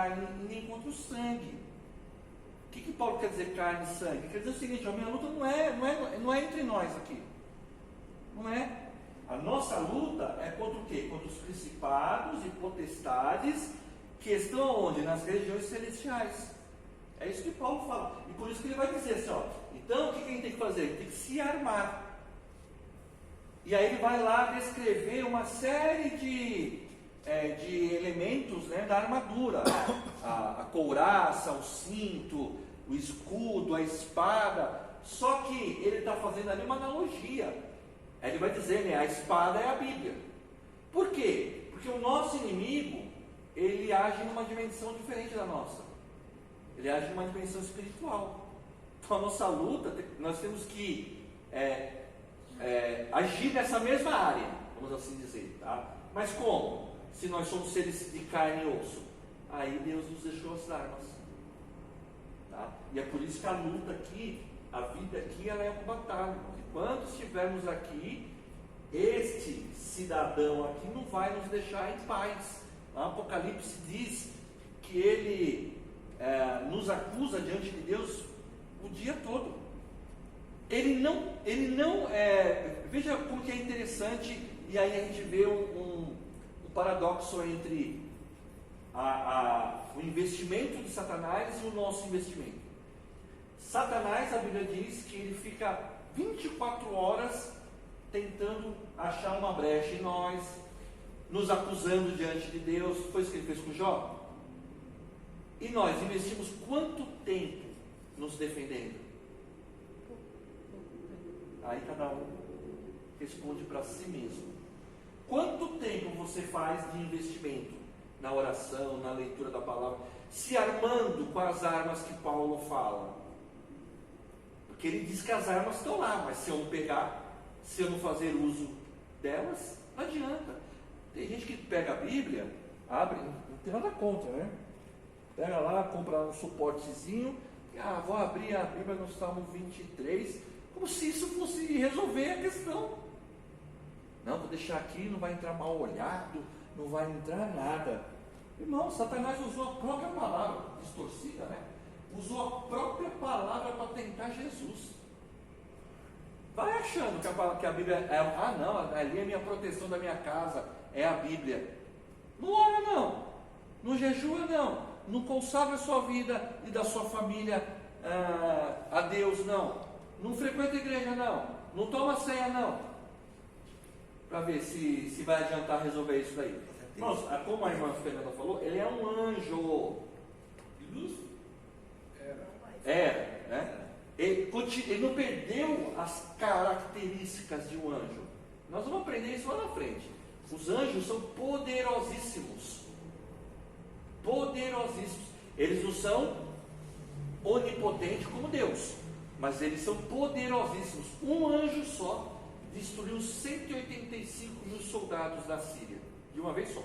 carne e nem contra o sangue. O que Paulo quer dizer carne e sangue? Quer dizer o seguinte: a minha luta não é entre nós aqui. Não é. A nossa luta é contra o quê? Contra os principados e potestades que estão onde? Nas regiões celestiais. É isso que Paulo fala. E por isso que ele vai dizer assim, ó, então o que a gente tem que fazer? Tem que se armar. E aí ele vai lá descrever uma série de elementos, né, da armadura. A couraça, o cinto, o escudo, a espada. Só que ele está fazendo ali uma analogia. Ele vai dizer, né, a espada é a Bíblia. Por quê? Porque o nosso inimigo, ele age numa dimensão diferente da nossa. Ele age numa dimensão espiritual. Então a nossa luta, nós temos que agir nessa mesma área, vamos assim dizer, tá? Mas como? Se nós somos seres de carne e osso, aí Deus nos deixou as armas, tá? E é por isso que a luta aqui, a vida aqui, ela é uma batalha. Quando estivermos aqui, este cidadão aqui não vai nos deixar em paz. O Apocalipse diz que ele nos acusa diante de Deus o dia todo. Ele não veja como que é interessante, e aí a gente vê um paradoxo entre o investimento de Satanás e o nosso investimento. Satanás, a Bíblia diz que ele fica 24 horas tentando achar uma brecha em nós, nos acusando diante de Deus. Foi isso que ele fez com Jó. E nós investimos quanto tempo nos defendendo? Aí cada um responde para si mesmo. Quanto tempo você faz de investimento na oração, na leitura da palavra, se armando com as armas que Paulo fala? Porque ele diz que as armas estão lá, mas se eu não pegar, se eu não fazer uso delas, não adianta. Tem gente que pega a Bíblia, abre, não tem nada contra, né? Pega lá, compra um suportezinho, vou abrir a Bíblia no Salmo 23, como se isso fosse resolver a questão. Não, vou deixar aqui, não vai entrar mal olhado, não vai entrar nada. Irmão, Satanás usou a própria palavra, distorcida, né? Usou a própria palavra para tentar Jesus. Vai achando que a Bíblia não, ali é a minha proteção da minha casa, é a Bíblia. Não ora não, não jejua não consagra a sua vida e da sua família a Deus não frequenta a igreja não toma ceia não, para ver se vai adiantar resolver isso daí. Irmãos, como a irmã Fernanda falou, ele é um anjo. Né? Ele não perdeu as características de um anjo. Nós vamos aprender isso lá na frente. Os anjos são poderosíssimos. Eles não são onipotentes como Deus, mas eles são poderosíssimos. Um anjo só destruiu 185 mil soldados da Síria, de uma vez só.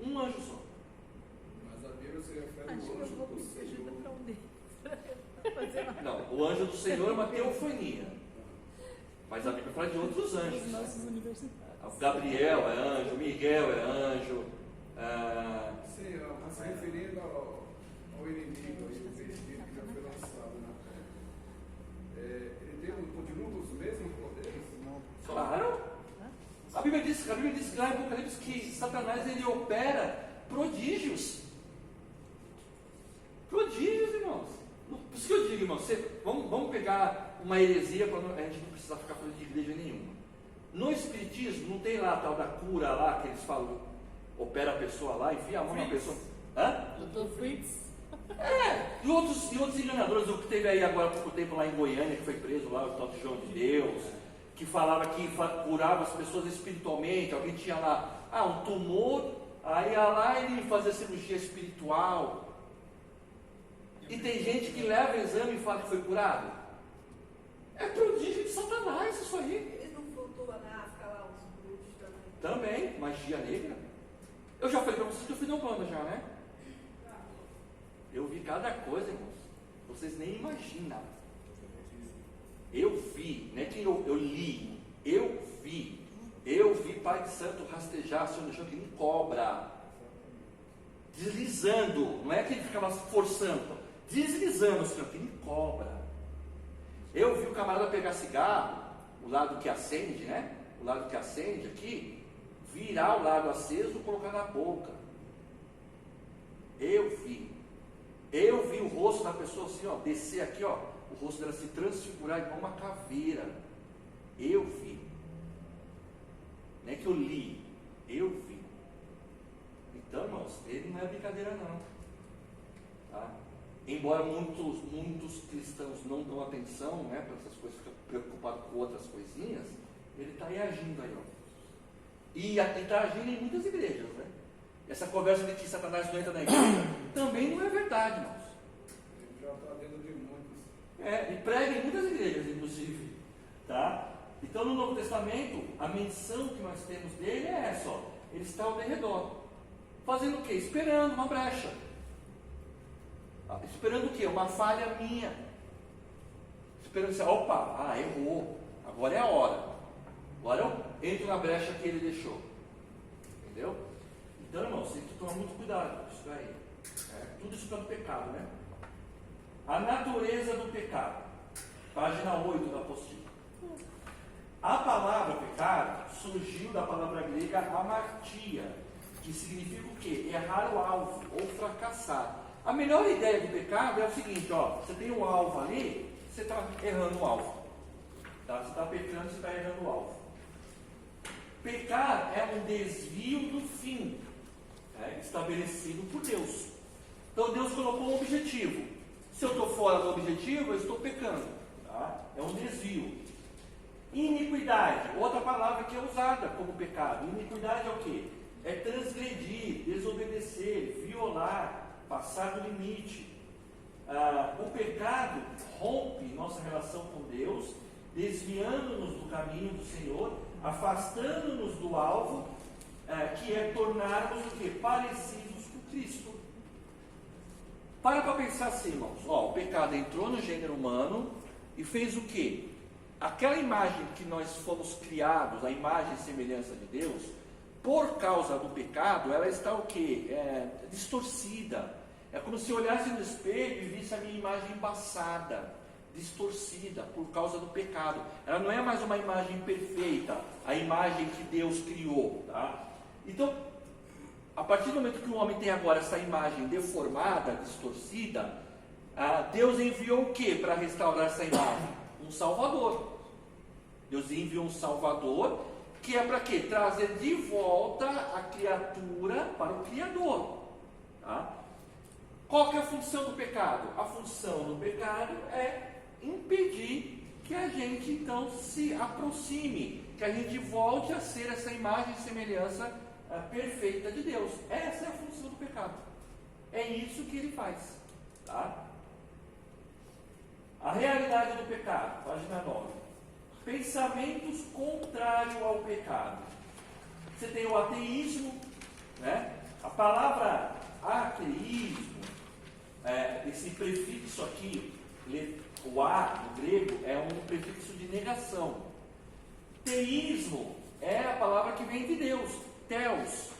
Um anjo só. Mas a Bíblia se refere ao anjo do Senhor. Não, o anjo do Senhor é uma teofania, mas a Bíblia fala de outros anjos. O Gabriel é anjo, o Miguel é anjo. Sim, mas se referindo ao inimigo, o espírito que já foi lançado na terra, ele continua com os mesmos poderes? Claro. A Bíblia diz lá em Apocalipse que Satanás ele opera prodígios. Prodígios, irmãos. Por isso que eu digo, irmãos, vamos pegar uma heresia para a gente não precisar ficar falando de igreja nenhuma. No Espiritismo não tem lá a tal da cura lá que eles falam, opera a pessoa lá, enfia a mão na pessoa. Dr. Fritz. E outros enganadores, o que teve aí agora há pouco tempo lá em Goiânia, que foi preso lá, o tal de João de Deus, que falava que curava as pessoas espiritualmente. Alguém tinha lá, um tumor, aí ia lá e fazia cirurgia espiritual. E tem gente que leva o exame e fala que foi curado. É prodígio de Satanás isso aí. Eles não flutuam na África lá, os bruxos também. Também, magia negra. Eu já falei para vocês que eu fui na Umbanda já, né? Eu vi cada coisa, irmãos. Vocês nem imaginam. Eu vi, não é que eu li. Eu vi Pai de Santo rastejar assim no chão que nem cobra. deslizando, não é que ele ficava forçando, deslizando, assim, ó, que nem cobra. Eu vi o camarada pegar cigarro, o lado que acende, né? O lado que acende aqui, virar o lado aceso e colocar na boca. Eu vi o rosto da pessoa assim, ó, descer aqui, ó, o rosto dela se transfigurar igual uma caveira. Eu vi. Não é que eu li, eu vi. Então, irmãos, ele não é brincadeira não. Tá? Embora muitos cristãos não dão atenção, né, para essas coisas, ficam preocupados com outras coisinhas, ele está aí agindo aí, ó. E está agindo em muitas igrejas, né? Essa conversa de que Satanás não entra na igreja também não é verdade, irmãos. Ele já está dentro de muitos. E prega em muitas igrejas, inclusive. Tá? Então, no Novo Testamento, a menção que nós temos dele é essa, ó. Ele está ao redor. Fazendo o quê? Esperando uma brecha. Esperando o quê? Uma falha minha. Esperando assim, opa, errou. Agora é a hora. Agora eu entro na brecha que ele deixou. Entendeu? Então, irmãos, tem que tomar muito cuidado com isso daí. Tudo isso está no pecado, né? A natureza do pecado. Página 8 da apostila. A palavra pecado surgiu da palavra grega amartia, que significa o quê? Errar o alvo ou fracassar. A melhor ideia do pecado é o seguinte, ó, você tem um alvo ali, você está errando o alvo. Tá? Você está pecando, você está errando o alvo. Pecar é um desvio do fim estabelecido por Deus. Então Deus colocou um objetivo. Se eu estou fora do objetivo, eu estou pecando. Tá? É um desvio. Iniquidade, outra palavra que é usada como pecado. Iniquidade é o quê? É transgredir, desobedecer, violar, passar do limite. O pecado rompe nossa relação com Deus, desviando-nos do caminho do Senhor, afastando-nos do alvo, que é tornarmos o quê? Parecidos com Cristo. Para pensar assim, irmãos. O pecado entrou no gênero humano e fez o quê? Aquela imagem que nós fomos criados, a imagem e semelhança de Deus, por causa do pecado, ela está o quê? Distorcida. É como se eu olhasse no espelho e visse a minha imagem embaçada, distorcida por causa do pecado. Ela não é mais uma imagem perfeita, a imagem que Deus criou. Tá? Então, a partir do momento que o homem tem agora essa imagem deformada, distorcida, Deus enviou o que para restaurar essa imagem? Um Salvador. Deus enviou um Salvador, que é para quê? Trazer de volta a criatura para o Criador. Tá? Qual que é a função do pecado? A função do pecado é impedir que a gente então se aproxime, que a gente volte a ser essa imagem e semelhança perfeita de Deus. Essa é a função do pecado. É isso que ele faz. Tá? A realidade do pecado, página 9. Pensamentos contrários ao pecado. Você tem o ateísmo, né? A palavra ateísmo, esse prefixo aqui, o a no grego, é um prefixo de negação. Teísmo é a palavra que vem de Deus, Theos.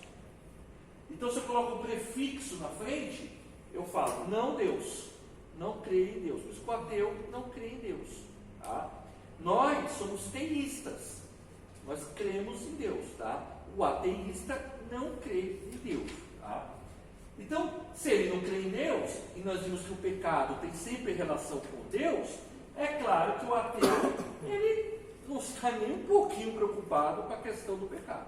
Então, se eu coloco um prefixo na frente, eu falo, não Deus, não creio em Deus. Por isso que o ateu não crê em Deus. Tá? Nós somos teístas, nós cremos em Deus. Tá? O ateísta não crê em Deus. Tá? Então, se ele não crê em Deus, e nós vimos que o pecado tem sempre relação com Deus, é claro que o ateu, ele não está nem um pouquinho preocupado com a questão do pecado.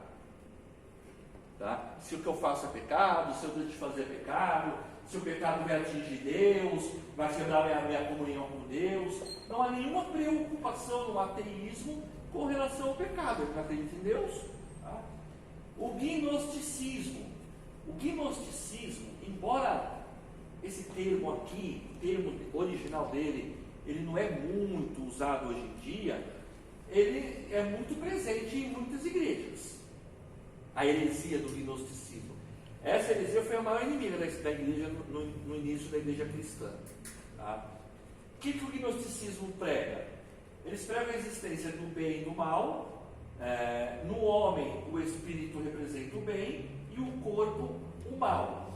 Tá? Se o que eu faço é pecado, se eu deixo de fazer é pecado, se o pecado vai atingir Deus, vai quebrar a minha comunhão com Deus. Não há nenhuma preocupação no ateísmo com relação ao pecado. Ele acredita em Deus. Tá? O gnosticismo. O gnosticismo, embora esse termo aqui, o termo original dele, ele não é muito usado hoje em dia, ele é muito presente em muitas igrejas. A heresia do gnosticismo. Essa heresia foi a maior inimiga da igreja no início da igreja cristã. Tá? O que o gnosticismo prega? Eles pregam a existência do bem e do mal. No homem, o espírito representa o bem e o corpo, o mal.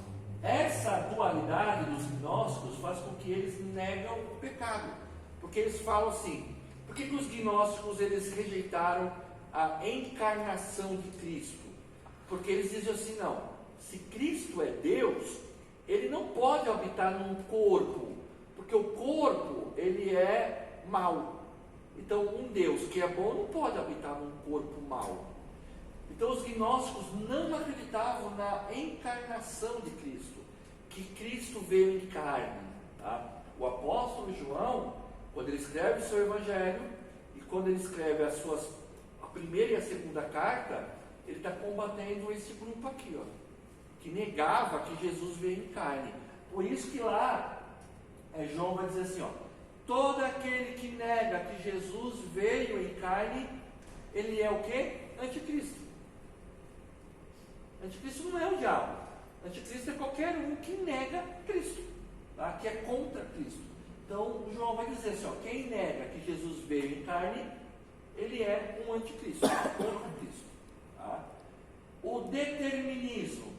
dualidade dos gnósticos faz com que eles negam o pecado. Porque eles falam assim, por que os gnósticos eles rejeitaram a encarnação de Cristo? Porque eles dizem assim, não, se Cristo é Deus, ele não pode habitar num corpo, porque o corpo, ele é mau. Então, um Deus que é bom não pode habitar num corpo mau. Então, os gnósticos não acreditavam na encarnação de Cristo, que Cristo veio em carne. Tá? O apóstolo João, quando ele escreve o seu evangelho, e quando ele escreve a primeira e a segunda carta, ele está combatendo esse grupo aqui, ó, que negava que Jesus veio em carne. Por isso que lá, João vai dizer assim, ó, todo aquele que nega que Jesus veio em carne, ele é o quê? Anticristo. Anticristo não é o diabo. Anticristo é qualquer um que nega Cristo, tá? Que é contra Cristo. Então, João vai dizer assim, ó, quem nega que Jesus veio em carne, ele é um anticristo, contra Cristo. Tá? O determinismo,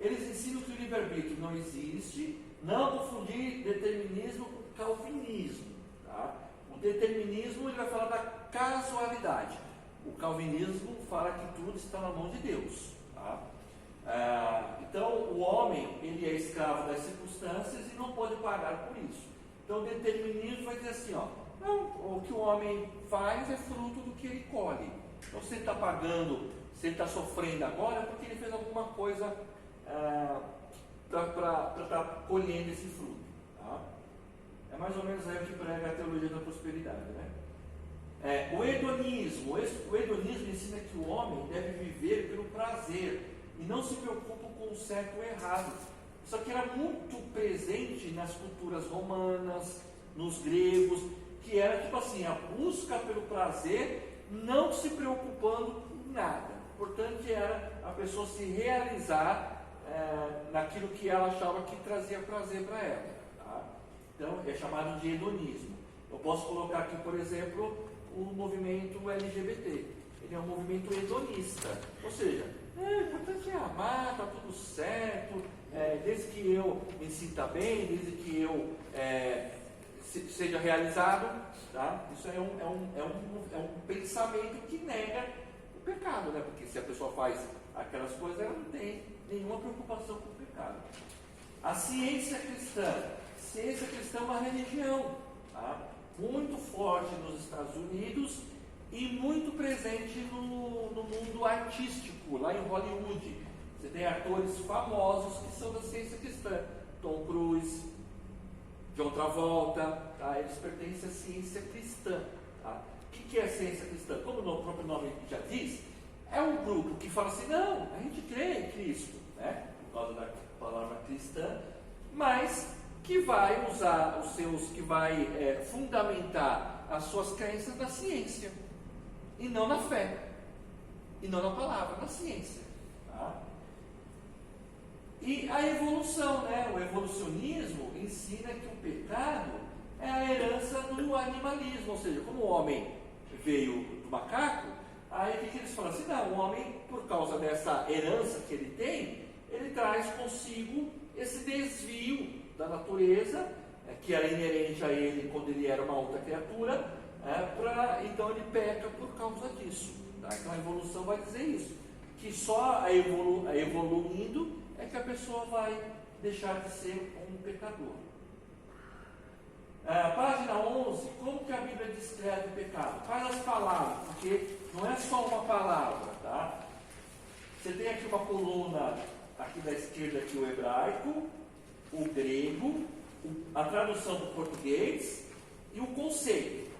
eles ensinam que o livre-arbítrio não existe, não confundir determinismo com calvinismo. Tá? O determinismo, ele vai falar da casualidade. O calvinismo fala que tudo está na mão de Deus. Tá? Então, o homem, ele é escravo das circunstâncias e não pode pagar por isso. Então, o determinismo vai dizer assim, ó, não, o que o homem faz é fruto do que ele colhe. Então, se ele está pagando, se ele está sofrendo agora, é porque ele fez alguma coisa para estar colhendo esse fruto. Tá? É mais ou menos aí o que prega a teologia da prosperidade, né? O hedonismo ensina que o homem deve viver pelo prazer e não se preocupa com o certo ou errado. Isso aqui era muito presente nas culturas romanas, nos gregos, que era tipo assim, a busca pelo prazer, não se preocupando com nada. O importante era a pessoa se realizar naquilo que ela achava que trazia prazer para ela. Tá? Então, é chamado de hedonismo. Eu posso colocar aqui, por exemplo, o movimento LGBT. Ele é um movimento hedonista. Ou seja, o importante é amar, está tudo certo, desde que eu me sinta bem, desde que eu seja realizado. Tá? Isso é um pensamento que nega o pecado, né? Porque se a pessoa faz aquelas coisas, ela não tem nenhuma preocupação com o pecado. A ciência cristã. Ciência cristã é uma religião, tá? Muito forte nos Estados Unidos e muito presente no mundo artístico, lá em Hollywood. Você tem atores famosos que são da ciência cristã. Tom Cruise, John Travolta, tá? Eles pertencem à ciência cristã. Tá? O que é a ciência cristã? Como o próprio nome já diz, é um grupo que fala assim, não, a gente crê em Cristo, né? Por causa da palavra cristã, mas que vai usar que vai fundamentar as suas crenças na ciência, e não na fé, e não na palavra, na ciência. Tá? E a evolução, né? O evolucionismo ensina que o pecado é a herança do animalismo, ou seja, como o homem veio do macaco, aí o que eles falam assim? Não, o homem, por causa dessa herança que ele tem, ele traz consigo esse desvio da natureza, que era inerente a ele quando ele era uma outra criatura, então ele peca por causa disso. Tá? Então a evolução vai dizer isso, que só evoluindo é que a pessoa vai deixar de ser um pecador. Página 11, como que a Bíblia descreve o pecado? Quais as palavras? Porque não é só uma palavra, tá? Você tem aqui uma coluna, aqui da esquerda, aqui o hebraico, o grego, a tradução do português e o conceito.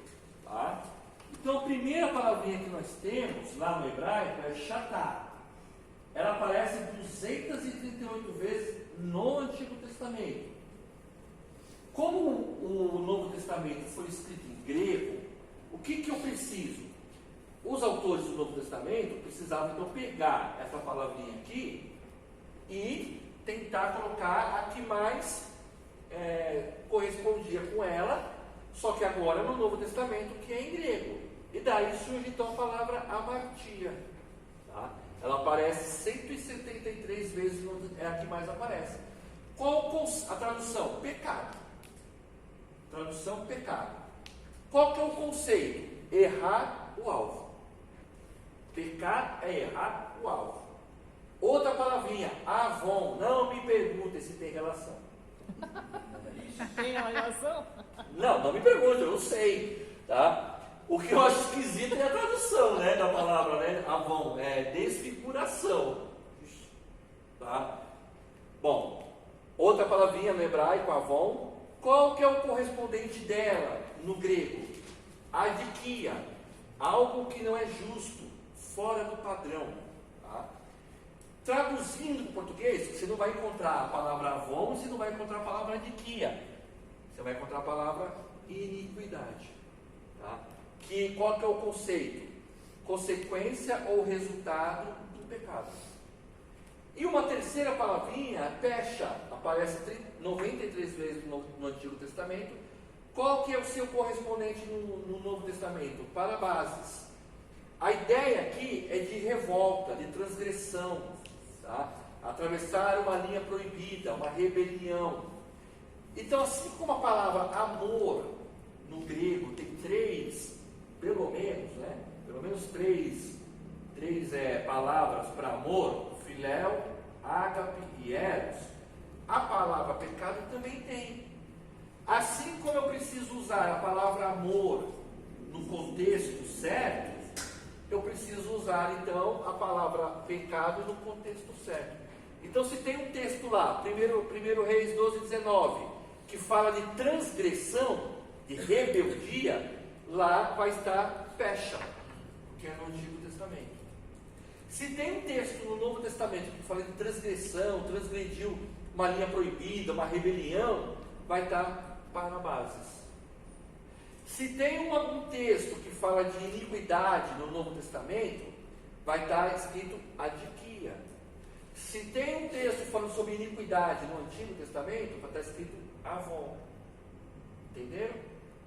Tá? Então a primeira palavrinha que nós temos lá no hebraico é chatá. Ela aparece 238 vezes no Antigo Testamento. Como o Novo Testamento foi escrito em grego, o que eu preciso? Os autores do Novo Testamento precisavam então pegar essa palavrinha aqui e tentar colocar a que mais correspondia com ela, só que agora no Novo Testamento, que é em grego. E daí surge então a palavra amartia. Tá? Ela aparece 173 vezes, é a que mais aparece. A tradução? Pecado. Tradução, pecado. Qual que é o conceito? Errar o alvo. Pecar é errar o alvo. Outra palavrinha, avon. Não me pergunte se tem relação. Tem uma relação? Não me pergunte, eu não sei. Tá? O que eu acho esquisito é a tradução, né, da palavra, né? Avon, é desfiguração. Tá? Bom, outra palavrinha no hebraico, avon. Qual que é o correspondente dela no grego? Adikia. Algo que não é justo, fora do padrão. Tá? Traduzindo para o português, você não vai encontrar a palavra avon, você não vai encontrar a palavra adikia. Você vai encontrar a palavra iniquidade. Tá? Qual que é o conceito? Consequência ou resultado do pecado. E uma terceira palavrinha, pecha, aparece 93 vezes no Antigo Testamento. Qual que é o seu correspondente no Novo Testamento? Parabases. A ideia aqui é de revolta, de transgressão, tá? Atravessar uma linha proibida, uma rebelião. Então, assim como a palavra amor no grego tem pelo menos três palavras para amor, filéu, ágape e eros, a palavra pecado também tem. Assim como eu preciso usar a palavra amor no contexto certo, eu preciso usar então a palavra pecado no contexto certo. Então, se tem um texto lá, 1 Reis 12:19, que fala de transgressão, de rebeldia, lá vai estar pecha, que é no Antigo Testamento. Se tem um texto no Novo Testamento que fala de transgressão, transgrediu uma linha proibida, uma rebelião, vai estar parabases. Se tem algum texto que fala de iniquidade no Novo Testamento, vai estar escrito adikia. Se tem um texto falando sobre iniquidade no Antigo Testamento, vai estar escrito avon. Entenderam?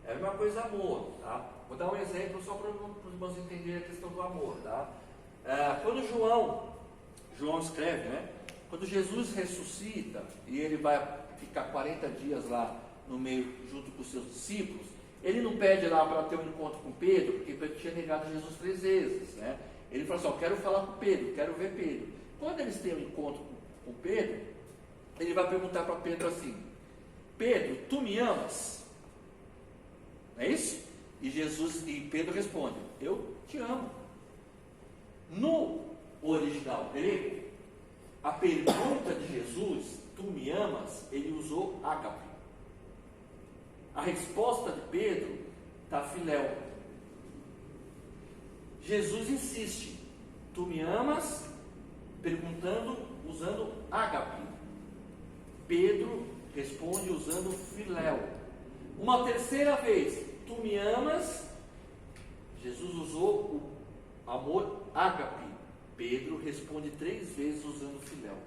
É a mesma coisa amor, tá? Vou dar um exemplo só para os irmãos entenderem a questão do amor, tá? Quando João escreve, né? Quando Jesus ressuscita e ele vai ficar 40 dias lá no meio, junto com os seus discípulos, ele não pede lá para ter um encontro com Pedro, porque Pedro tinha negado Jesus 3 vezes, né? Ele fala assim, eu quero falar com Pedro, quero ver Pedro. Quando eles têm um encontro com Pedro, ele vai perguntar para Pedro assim, Pedro, tu me amas? Não é isso? E Pedro responde, eu te amo. No original grego, a pergunta de Jesus, tu me amas, ele usou ágape. A resposta de Pedro está filéu. Jesus insiste, tu me amas? Perguntando, usando ágape. Pedro responde usando filéu. Uma terceira vez, tu me amas? Jesus usou o amor ágape. Pedro responde 3 vezes usando filéu.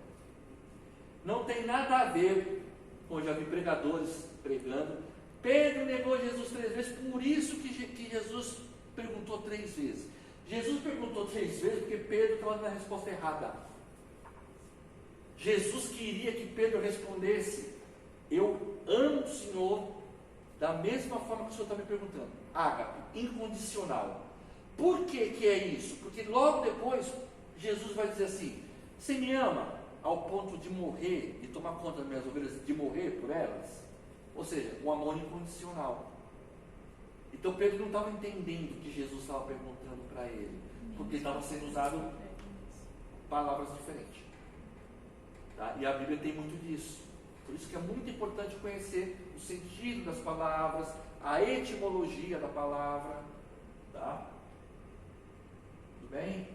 Não tem nada a ver com, já vi pregadores pregando, Pedro negou Jesus 3 vezes, por isso que Jesus perguntou 3 vezes. Jesus perguntou 3 vezes porque Pedro estava dando a resposta errada. Jesus queria que Pedro respondesse, eu amo o Senhor da mesma forma que o Senhor está me perguntando. Ágape, incondicional. Por que é isso? Porque logo depois Jesus vai dizer assim, você me ama ao ponto de morrer, de tomar conta das minhas ovelhas, de morrer por elas? Ou seja, um amor incondicional. Então Pedro não estava entendendo o que Jesus estava perguntando para ele, porque estava sendo usado palavras diferentes. Tá? E a Bíblia tem muito disso. Por isso que é muito importante conhecer o sentido das palavras, a etimologia da palavra. Tá? Tudo bem?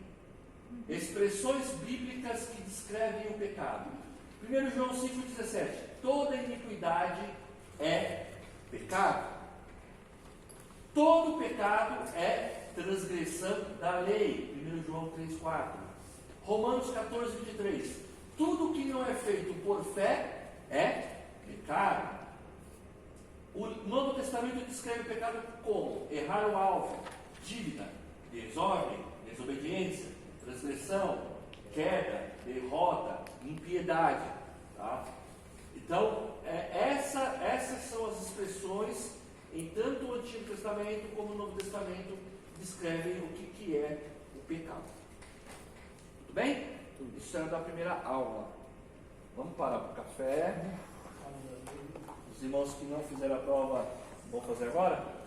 Expressões bíblicas que descrevem o pecado. 1 João 5,17. Toda iniquidade é pecado. Todo pecado é transgressão da lei. 1 João 3,4. Romanos 14,23. Tudo que não é feito por fé é pecado. O Novo Testamento descreve o pecado como errar o alvo, dívida, desordem, desobediência, transgressão, queda, derrota, impiedade. Tá? Testamento como o Novo Testamento descrevem o que é o pecado. Tudo bem? Isso era da primeira aula. Vamos parar para o café. Os irmãos que não fizeram a prova vão fazer agora?